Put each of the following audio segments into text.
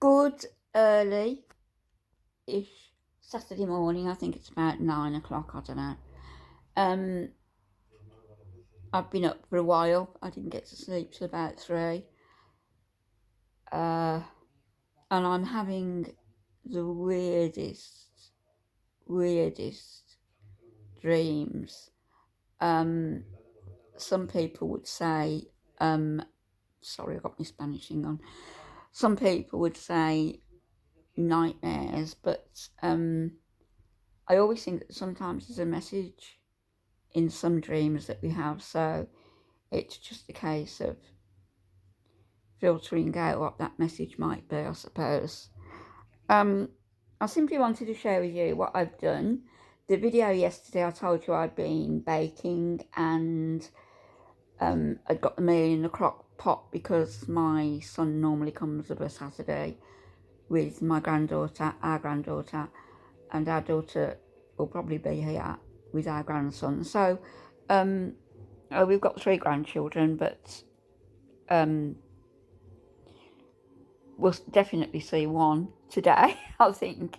Good early-ish Saturday morning. I think it's about 9 o'clock, I don't know. I've been up for a while. I didn't get to sleep till about 3. And I'm having the weirdest dreams. Some people would say, sorry, I got my Spanish thing on. Some people would say nightmares, but I always think that sometimes there's a message in some dreams that we have, so it's just a case of filtering out what that message might be, I suppose. I simply wanted to share with you what I've done. The video yesterday, I told you I'd been baking, and I'd got the meal in the crock pot because my son normally comes of a Saturday with my granddaughter, our granddaughter, and our daughter will probably be here with our grandson. So we've got 3 grandchildren, but we'll definitely see one today, I think.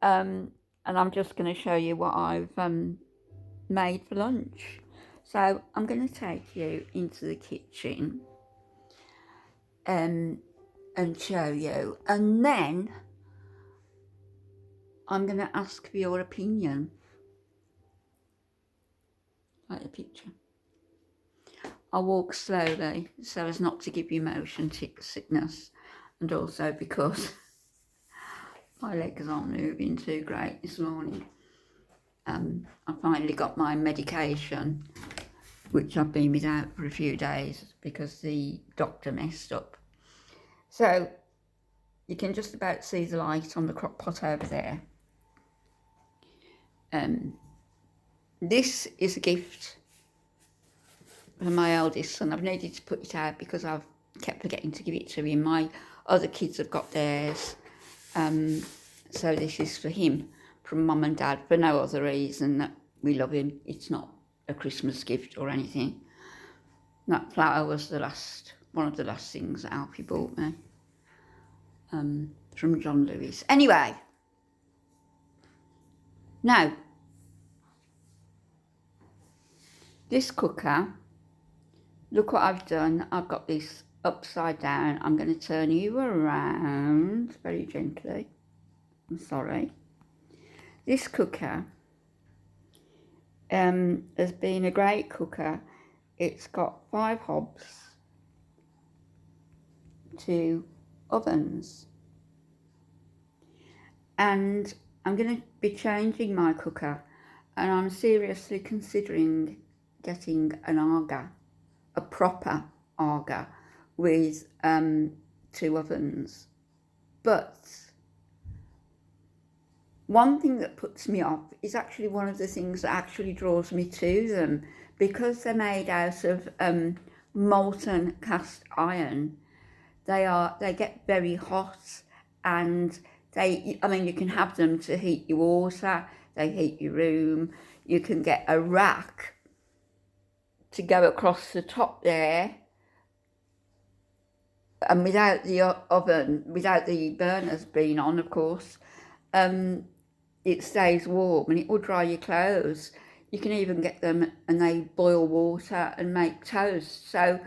And I'm just going to show you what I've made for lunch. So I'm going to take you into the kitchen and show you, and then I'm going to ask for your opinion. Like the picture. I'll walk slowly so as not to give you motion sickness, and also because my legs aren't moving too great this morning. I finally got my medication, which I've been without for a few days because the doctor messed up. So you can just about see the light on the crock pot over there. This is a gift for my eldest son. I've needed to put it out because I've kept forgetting to give it to him. My other kids have got theirs. So this is for him from Mum and Dad for no other reason that we love him. It's not a Christmas gift or anything. That flower was one of the last things that Alfie bought me from John Lewis. Anyway, now this cooker, look what I've done. I've got this upside down. I'm going to turn you around very gently. I'm sorry. This cooker has been a great cooker. It's got 5 hobs, 2 ovens, and I'm going to be changing my cooker, and I'm seriously considering getting an AGA, a proper AGA with 2 ovens. But one thing that puts me off is actually one of the things that actually draws me to them, because they're made out of molten cast iron. They get very hot, and you can have them to heat your water, they heat your room. You can get a rack to go across the top there, and without the oven, without the burners being on, of course, it stays warm and it will dry your clothes. You can even get them and they boil water and make toast. So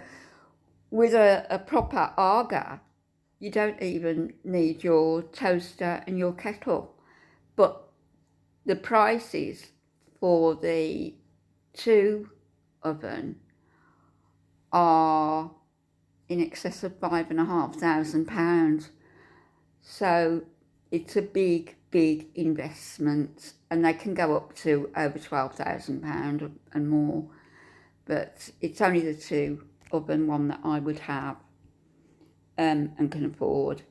with a proper AGA, you don't even need your toaster and your kettle. But the prices for the 2 oven are in excess of £5,500. So it's a big investment, and they can go up to over £12,000 and more. But it's only the 2 oven one that I would have and can afford.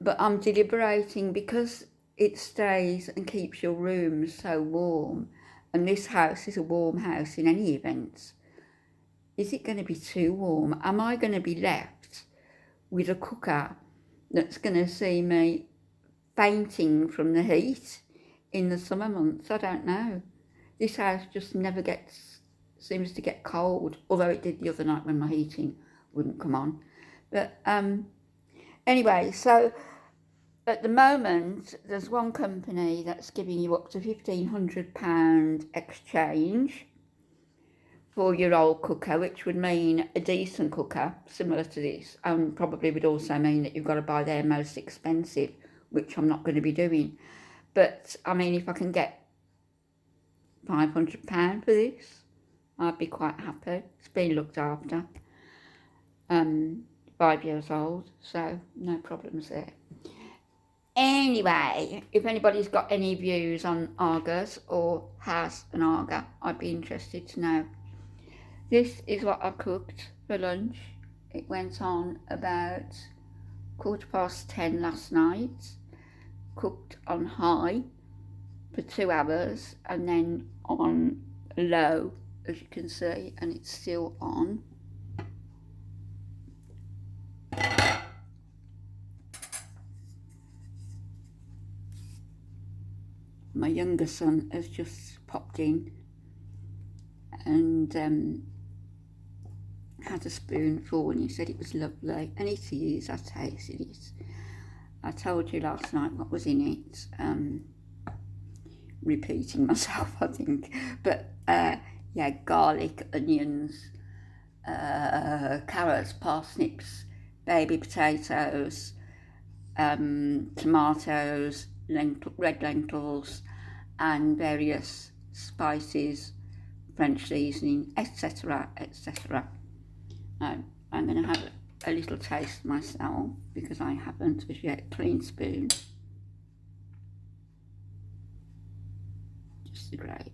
But I'm deliberating because it stays and keeps your room so warm, and this house is a warm house in any event. Is it going to be too warm? Am I going to be left with a cooker that's going to see me fainting from the heat in the summer months? I don't know. This house just never seems to get cold, although it did the other night when my heating wouldn't come on. But Anyway, so at the moment, there's one company that's giving you up to £1,500 exchange for your old cooker, which would mean a decent cooker similar to this, and probably would also mean that you've got to buy their most expensive, which I'm not going to be doing. But I mean, if I can get £500 for this, I'd be quite happy. It's been looked after. 5 years old, so no problems there. Anyway, if anybody's got any views on AGAs or has an AGA, I'd be interested to know. This is what I cooked for lunch. It went on about 10:15 last night. Cooked on high for 2 hours and then on low, as you can see, and it's still on. My younger son has just popped in and had a spoonful, and he said it was lovely, and it is. I tasted it. I told you last night what was in it. Repeating myself, I think, but yeah, garlic, onions, carrots, parsnips, baby potatoes, tomatoes, red lentils, and various spices, French seasoning, etc., etc. Now, I'm going to have a little taste myself because I haven't as yet. Clean spoon. Just the gravy.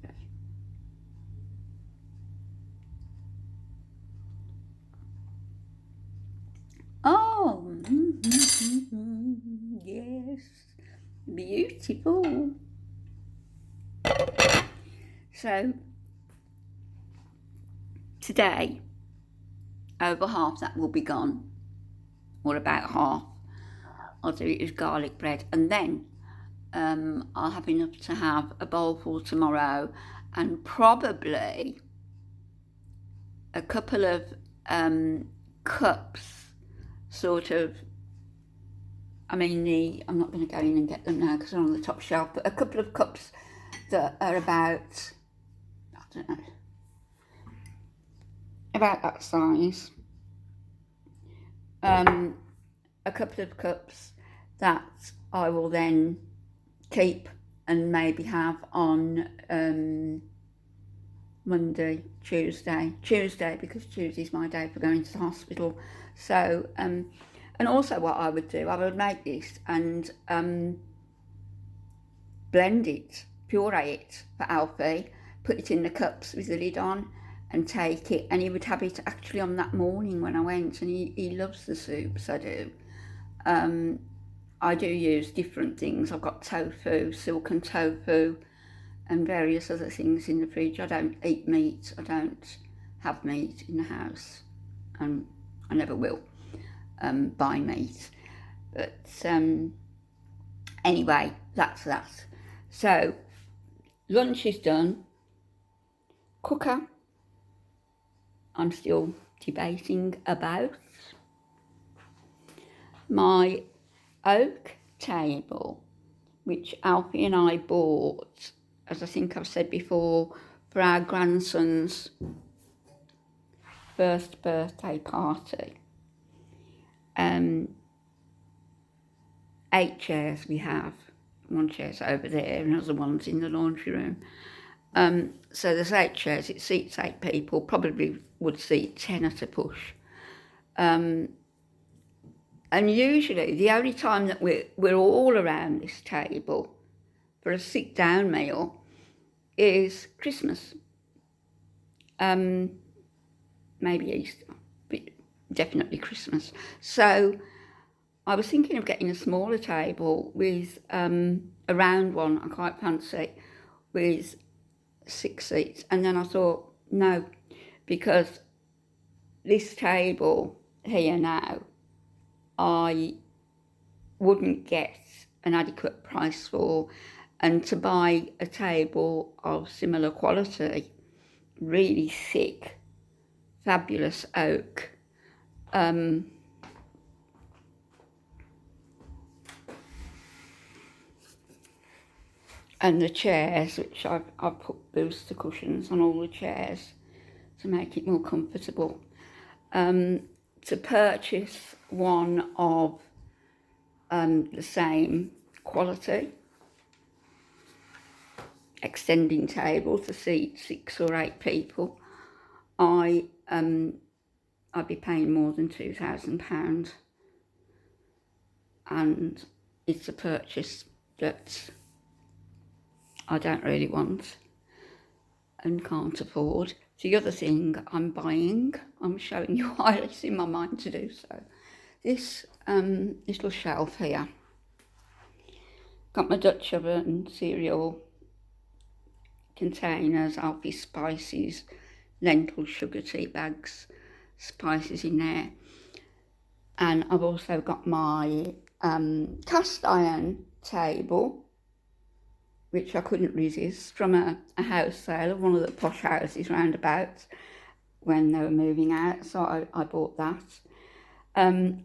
Oh, yes, beautiful. So today, over half that will be gone, or about half. I'll do it with garlic bread, and then I'll have enough to have a bowl for tomorrow, and probably a couple of cups, sort of. I mean, I'm not going to go in and get them now because they're on the top shelf, but a couple of cups that are about, I don't know, about that size. A couple of cups that I will then keep and maybe have on Monday, Tuesday, because Tuesday's my day for going to the hospital. So, and also what I would do, I would make this and blend it, puree it for Alfie, put it in the cups with the lid on and take it, and he would have it actually on that morning when I went, and he loves the soups, I do. I do use different things. I've got tofu, silken tofu, and various other things in the fridge. I don't eat meat. I don't have meat in the house, and I never will buy meat. But anyway, that's that. So lunch is done. Cooker, I'm still debating about. My oak table, which Alfie and I bought, as I think I've said before, for our grandson's first birthday party. 8 chairs we have. One chair's over there and other one's in the laundry room. So there's 8 chairs. It seats 8 people. Probably would seat 10 at a push. And usually the only time that we're all around this table for a sit-down meal is Christmas. Maybe Easter, but definitely Christmas. So I was thinking of getting a smaller table with a round one I quite fancy, with 6 seats. And then I thought, no, because this table here now, I wouldn't get an adequate price for, and to buy a table of similar quality, really thick, fabulous oak, And the chairs, which I've put booster cushions on all the chairs to make it more comfortable. To purchase one of the same quality extending table to seat 6 or 8 people, I'd be paying more than £2,000, and it's a purchase that I don't really want and can't afford. The other thing I'm buying, I'm showing you why it's in my mind to do so. This little shelf here, got my Dutch oven, cereal containers, Alfie spices, lentil sugar tea bags, spices in there. And I've also got my cast iron table, which I couldn't resist, from a house sale of one of the posh houses roundabouts when they were moving out, so I bought that.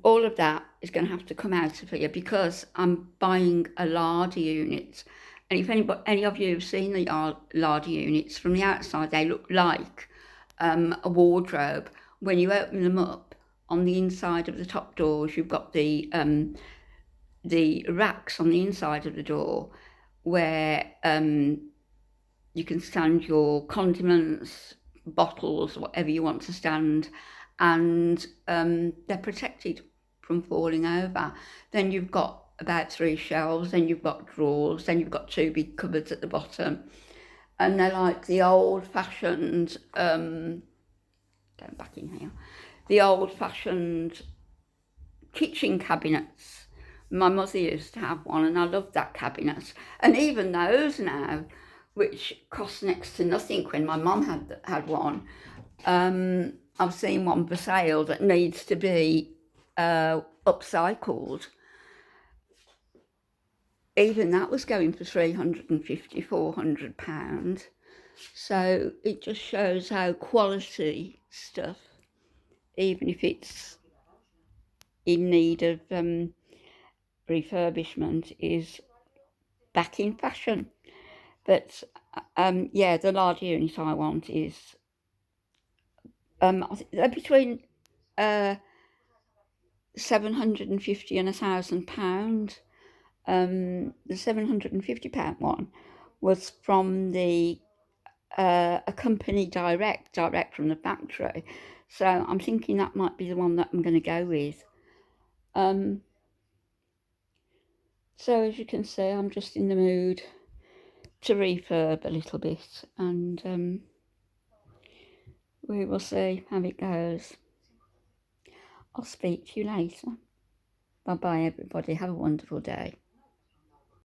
All of that is going to have to come out of here because I'm buying a larder unit. And if any of you have seen the larder units from the outside, they look like a wardrobe. When you open them up, on the inside of the top doors, you've got the racks on the inside of the door where you can stand your condiments, bottles, whatever you want to stand, and they're protected from falling over. Then you've got about 3 shelves, then you've got drawers, then you've got 2 big cupboards at the bottom, and they're like the old-fashioned going back in here, the old-fashioned kitchen cabinets. My mother used to have one, and I loved that cabinet. And even those now, which cost next to nothing when my mum had one, I've seen one for sale that needs to be upcycled. Even that was going for £350, £400. So it just shows how quality stuff, even if it's in need of refurbishment, is back in fashion. But yeah, the large unit I want is they're between £750 and £1,000. The £750 one was from a company direct from the factory, so I'm thinking that might be the one that I'm going to go with. So as you can see, I'm just in the mood to refurb a little bit, and we will see how it goes. I'll speak to you later. Bye bye everybody, have a wonderful day.